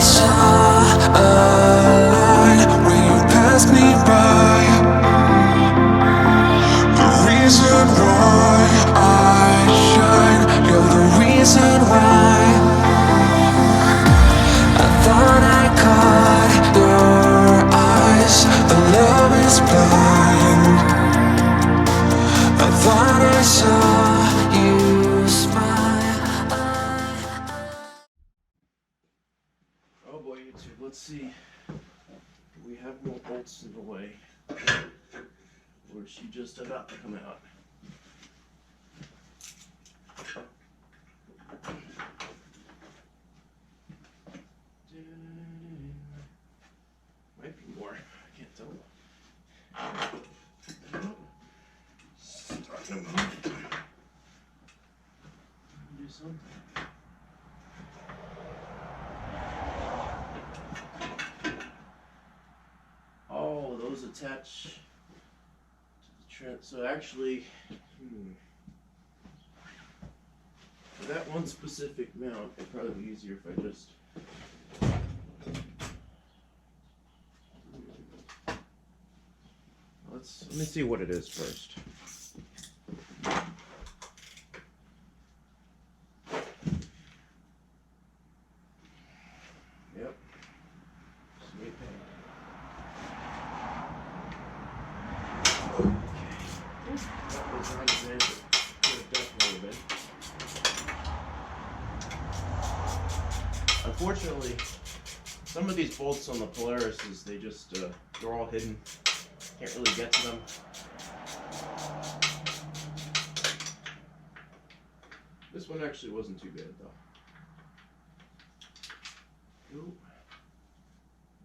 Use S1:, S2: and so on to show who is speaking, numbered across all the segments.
S1: saw a light when you passed me by. The reason why I shine, you're the reason why. I thought I caught your eyes, the love is blind. I thought I saw you smile.
S2: Oh boy, YouTube, let's see. We have more bolts in the way. Or is she just about to come out? Might be more. I can't tell. Starting to move. Do something. Oh, those attach to the so actually, for that one specific mount, it'd probably be easier if I just let me see what it is first. Yep. Sweet thing. That was not as bad as it could have definitely been. Unfortunately, some of these bolts on the Polaris, they just, they're all hidden. Can't really get to them. This one actually wasn't too bad though. Nope.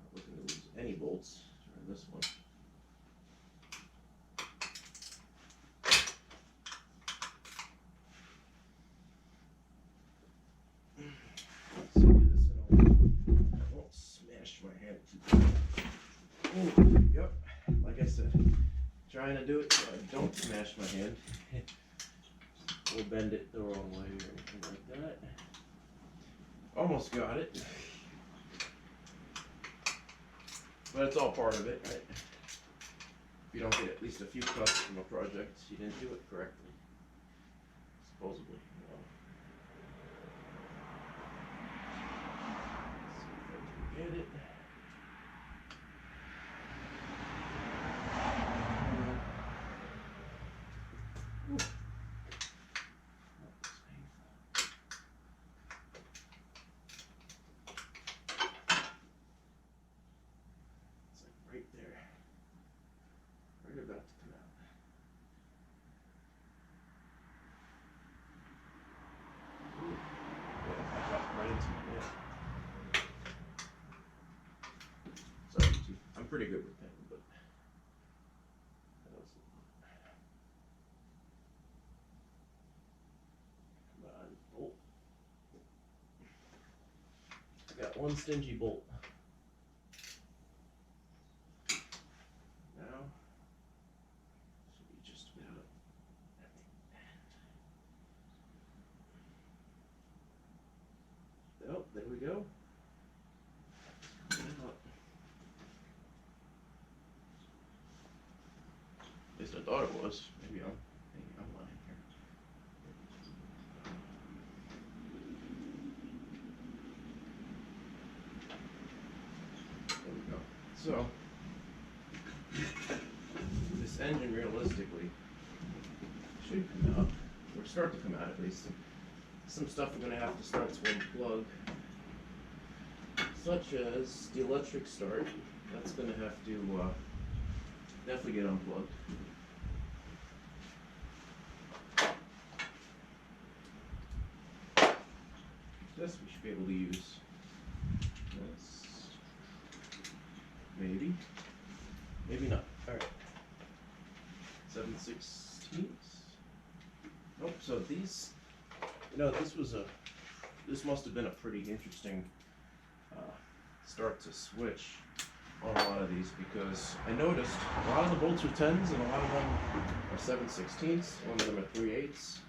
S2: Not looking to lose any bolts. Try this one. Let's do this and I won't smash my hand too bad. Oh, yep. Like I said, trying to do it so I don't smash my hand. We'll bend it the wrong way or anything like that. Almost got it. But it's all part of it, right? If you don't get at least a few cuts from a project, you didn't do it correctly. Supposedly. Let's see if I can get it. About to come out. Ooh. Yeah, I dropped right into my hand. Sorry, YouTube. I'm pretty good with pen, but that was come on, bolt. I got one stingy bolt. Now should be just about at the end. Oh, there we go. At least I thought it was. Maybe I'm lying here. There we go. So this engine realistically should come out, or start to come out at least. Some stuff we're going to have to start to unplug, such as the electric start. That's going to have to definitely get unplugged. This we should be able to use. This. Maybe. Maybe not. Alright. 7/16. Nope, so these, this must have been a pretty interesting start to switch on a lot of these, because I noticed a lot of the bolts are 10s and a lot of them are 7/16. One of them are 3/8.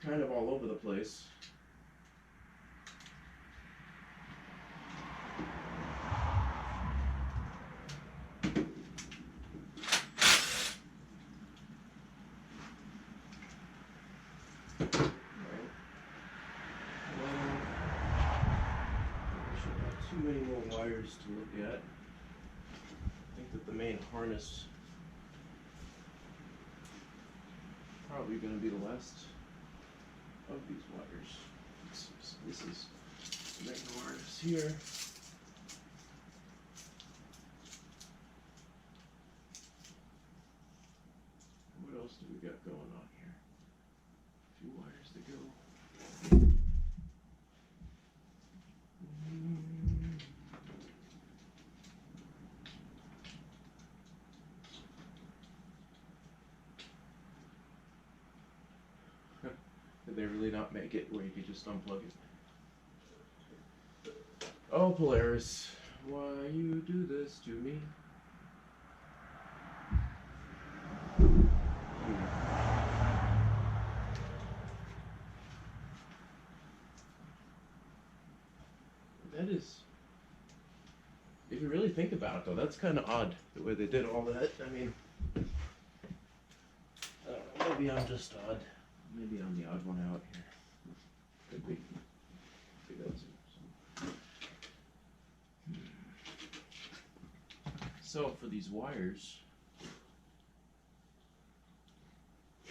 S2: Kind of all over the place. too many more wires to look at. I think that the main harness probably going to be the last of these wires. So this is the main harness here. What else do we got going on here? A few wires to go. Did they really not make it where you could just unplug it? Oh, Polaris, why you do this to me? That is, if you really think about it though, that's kind of odd the way they did all that. I mean, I don't know, maybe I'm just odd. Maybe I'm the odd one out here. Could be. Maybe that's So for these wires, it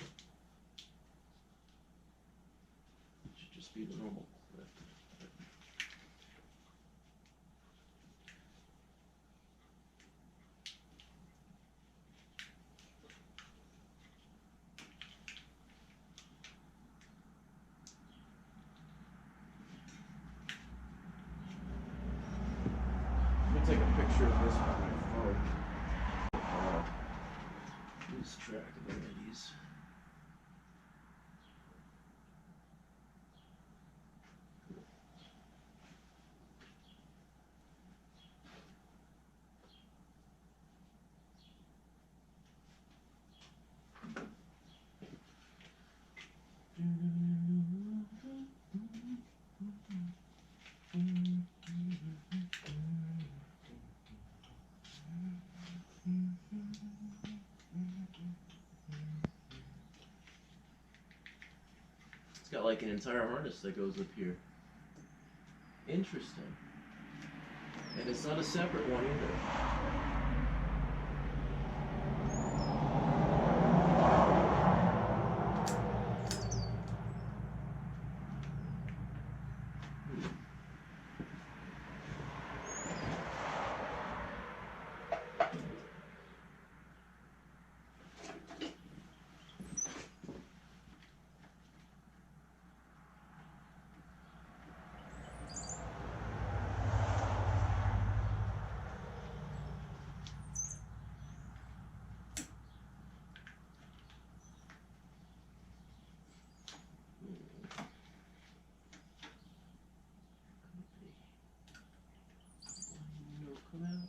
S2: should just be the normal clip. Let me take a picture of this on my phone. Lose track of any of these. It's got like an entire harness that goes up here. Interesting. And it's not a separate one either. Come out.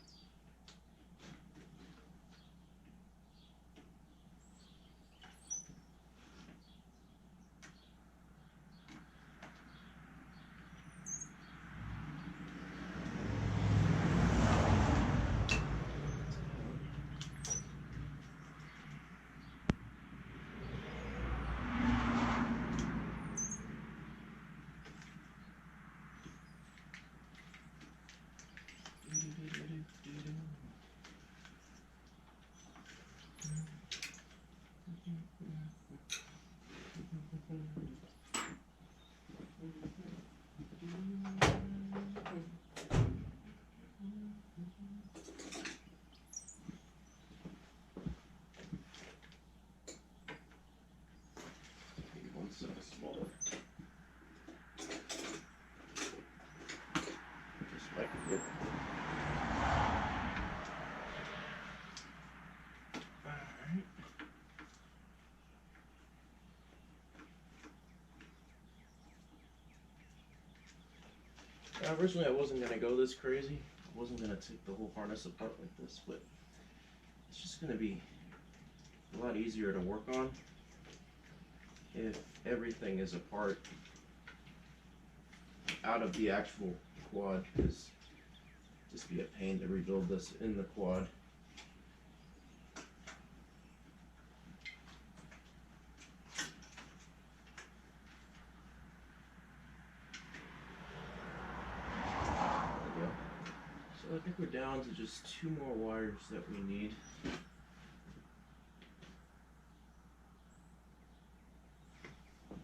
S2: Maybe one set of smaller. This might be good. Alright. Originally I wasn't going to go this crazy. I wasn't going to take the whole harness apart like this, but it's just going to be a lot easier to work on if everything is apart out of the actual quad, because just be a pain to rebuild this in the quad. There we go. we're down to just 2 more wires that we need.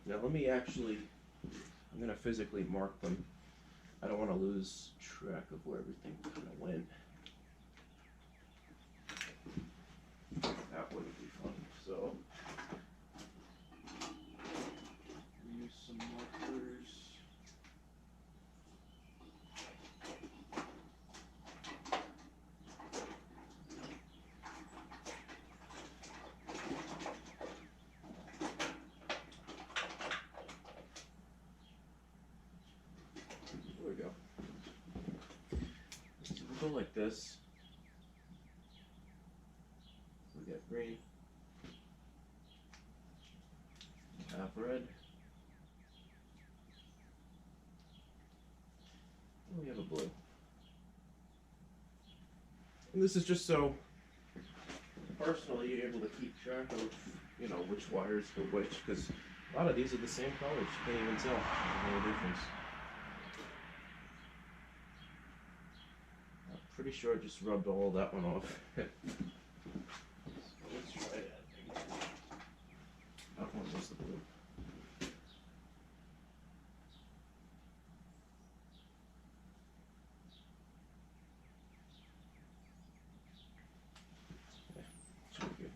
S2: Now let me actually, I'm going to physically mark them. I don't want to lose track of where everything kind of went. That wouldn't be fun. So, use some markers. There we go. So we'll go like this. We got green, half red, and we have a blue. And this is just so personally you're able to keep track of, you know, which wires go which, because a lot of these are the same colors. You can't even tell. There's no difference. I'm pretty sure I just rubbed all that one off. Let's try that. That one was the blue. Yeah, should be good.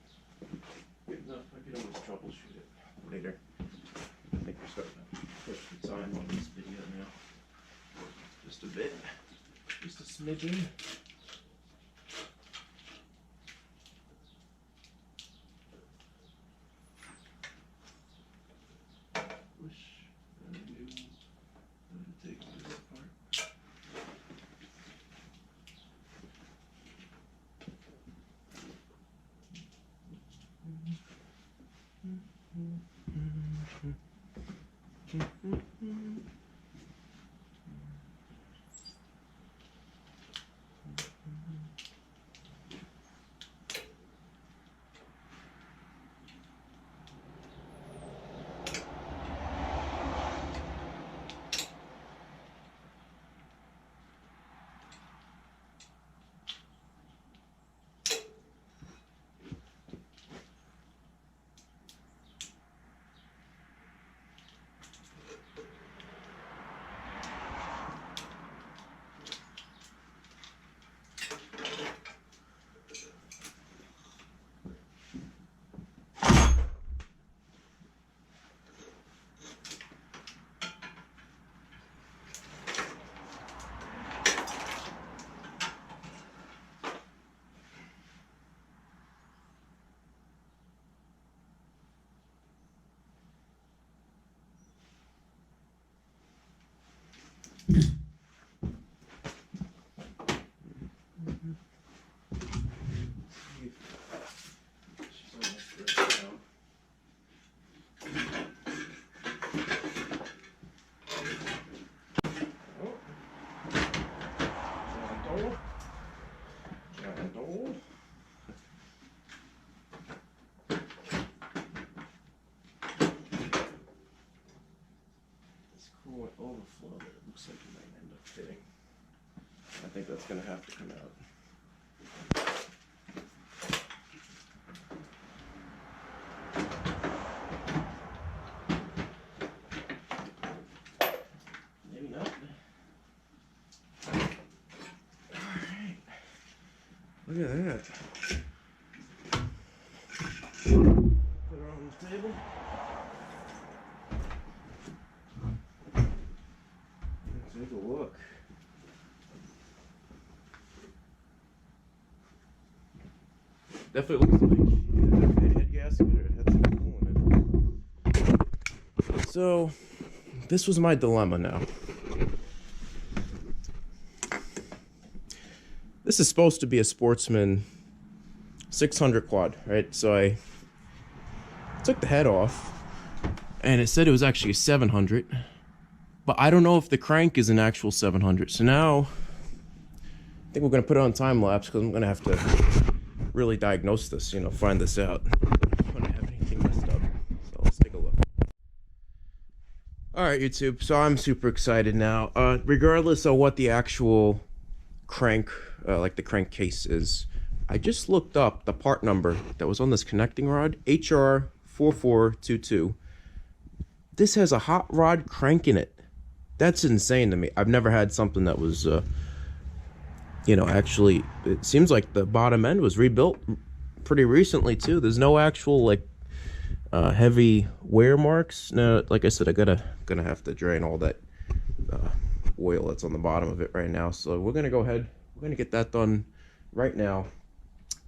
S2: Good enough. I could always troubleshoot it later. I think we're starting to push the time on this video now. Just a bit. Just a smidgen. Overflow that it looks like it might end up fitting. I think that's going to have to come out. Maybe not. Alright. Look at that. Put her on the table. Take a look. Definitely looks like either a head gasket or it had some hole in it. So, this was my dilemma now. This is supposed to be a Sportsman 600 quad, right? So I took the head off, and it said it was actually a 700. But I don't know if the crank is an actual 700. So now, I think we're going to put it on time lapse because I'm going to have to really diagnose this, you know, find this out. I don't want to have anything messed up. So let's take a look. Alright, YouTube. So I'm super excited now. Regardless of what the actual crank
S3: like the crankcase is. I just looked up the part number that was on this connecting rod, HR4422. This has a hot rod crank in it. That's insane to me. I've never had something that was, you know, actually, it seems like the bottom end was rebuilt pretty recently too. There's no actual like heavy wear marks. No, like I said, gonna have to drain all that oil that's on the bottom of it right now. So we're gonna go ahead. We're gonna get that done right now,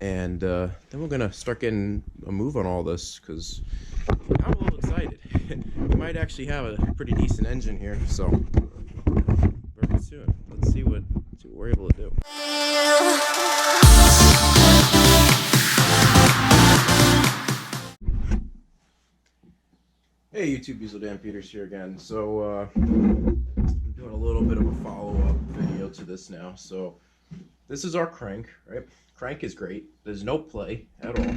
S3: and then we're gonna start getting a move on all this because I'm a little excited. We might actually have a pretty decent engine here. So very soon. Let's see what we're able to do. Hey YouTube, Diesel Dan Peters here again. So I'm doing a little bit of a follow-up video to this now. So this is our crank, right? Crank is great. There's no play at all.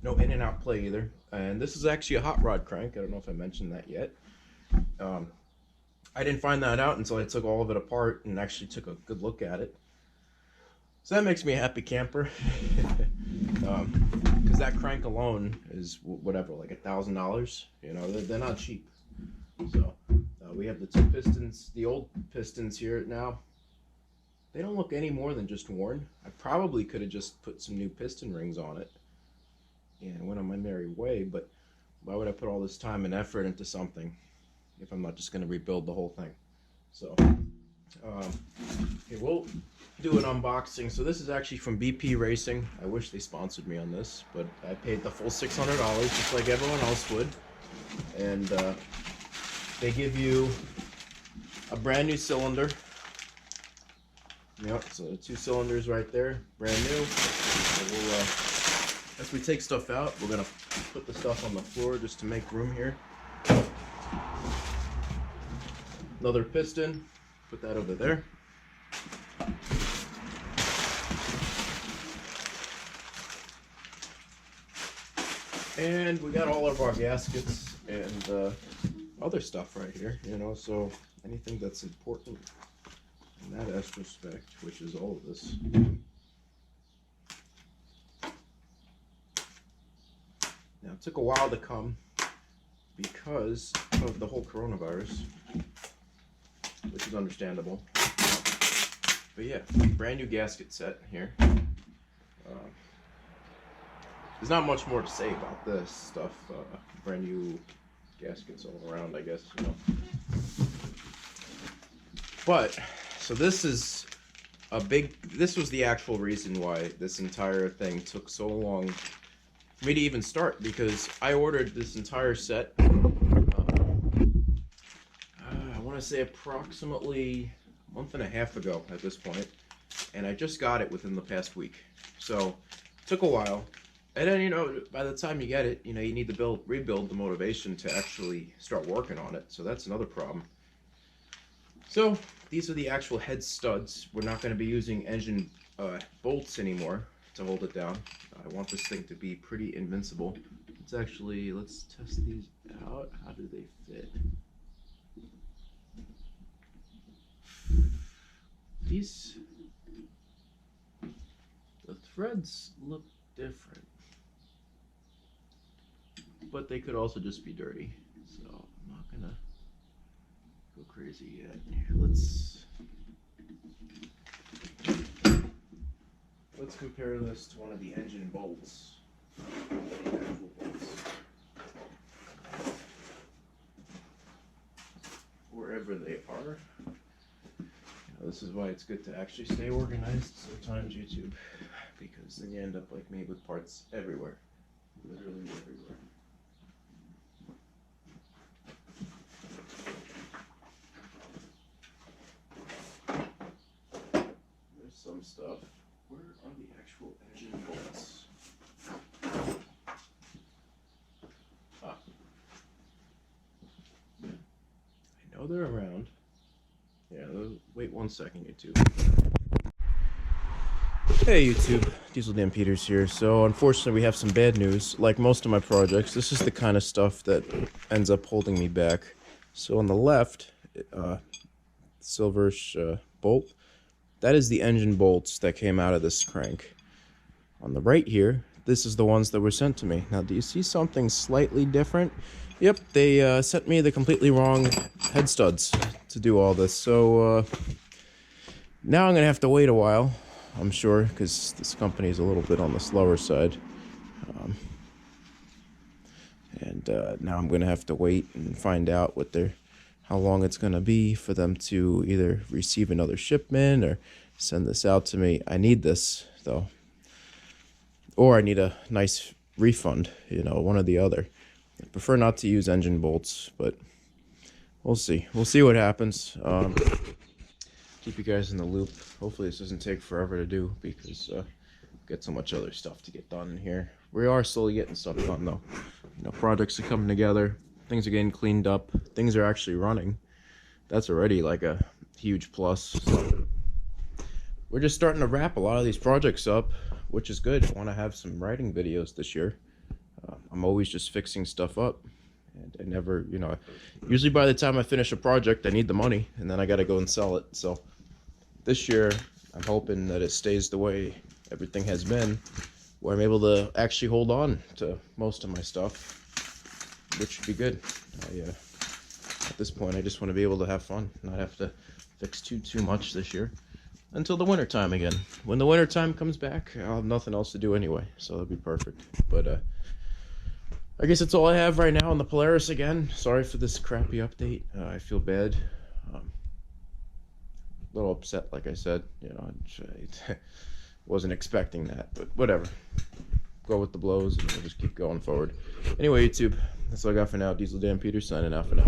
S3: No in and out play either. And this is actually a hot rod crank. I don't know if I mentioned that yet. I didn't find that out until I took all of it apart and actually took a good look at it. So that makes me a happy camper. Because that crank alone is whatever, like $1,000. You know, they're not cheap. So we have the two pistons, the old pistons here now. They don't look any more than just worn. I probably could have just put some new piston rings on it and went on my merry way, but why would I put all this time and effort into something if I'm not just going to rebuild the whole thing? So okay, we'll do an unboxing. So this is actually from BP Racing. I wish they sponsored me on this, but I paid the full $600 just like everyone else would. And they give you a brand new cylinder. Yep, so 2 cylinders right there, brand new. So we'll, as we take stuff out, we're gonna put the stuff on the floor just to make room here. Another piston, put that over there. And we got all of our gaskets and other stuff right here, you know, so anything that's important in that aspect, which is all of this. Now, it took a while to come because of the whole coronavirus, which is understandable. But yeah, brand new gasket set here. There's not much more to say about this stuff. Brand new gaskets all around, I guess, you know. But, so this is this was the actual reason why this entire thing took so long for me to even start, because I ordered this entire set, I want to say approximately a month and a half ago at this point, and I just got it within the past week. So, it took a while. And then, you know, by the time you get it, you know, you need to rebuild the motivation to actually start working on it. So that's another problem. So these are the actual head studs. We're not going to be using engine bolts anymore to hold it down. I want this thing to be pretty invincible. Let's test these out. How do they fit? The threads look different, but they could also just be dirty, so I'm not gonna go crazy yet. Here, let's compare this to one of the engine bolts. Actual bolts. Wherever they are. This is why it's good to actually stay organized sometimes, YouTube, because then you end up like me with parts everywhere, literally everywhere. There's some stuff. Where are the actual engine bolts? Ah. I know they're around. Yeah, wait 1 second, YouTube. Hey YouTube, Diesel Dan Peters here. So unfortunately we have some bad news. Like most of my projects, this is the kind of stuff that ends up holding me back. So on the left, silverish bolt, that is the engine bolts that came out of this crank. On the right here, this is the ones that were sent to me. Now, do you see something slightly different? Yep, they sent me the completely wrong head studs to do all this. So now I'm gonna have to wait a while, I'm sure, because this company is a little bit on the slower side. Now I'm gonna have to wait and find out how long it's gonna be for them to either receive another shipment or send this out to me. I need this though, or I need a nice refund. You know, one or the other. I prefer not to use engine bolts, but we'll see. We'll see what happens. Keep you guys in the loop. Hopefully this doesn't take forever to do because got so much other stuff to get done in here. We are slowly getting stuff done though. You know, projects are coming together. Things are getting cleaned up. Things are actually running. That's already like a huge plus. So we're just starting to wrap a lot of these projects up, which is good. I want to have some writing videos this year. I'm always just fixing stuff up. And I never, you know, usually by the time I finish a project, I need the money and then I got to go and sell it. So this year, I'm hoping that it stays the way everything has been, where I'm able to actually hold on to most of my stuff, which would be good. At this point, I just want to be able to have fun, not have to fix too much this year until the winter time again. When the winter time comes back, I'll have nothing else to do anyway, so that'll be perfect. But I guess that's all I have right now on the Polaris again. Sorry for this crappy update. I feel bad. A little upset, like I said. You know, I wasn't expecting that, but whatever. Go with the blows, and we'll just keep going forward. Anyway, YouTube, that's all I got for now. Diesel Dan Peters signing out for now.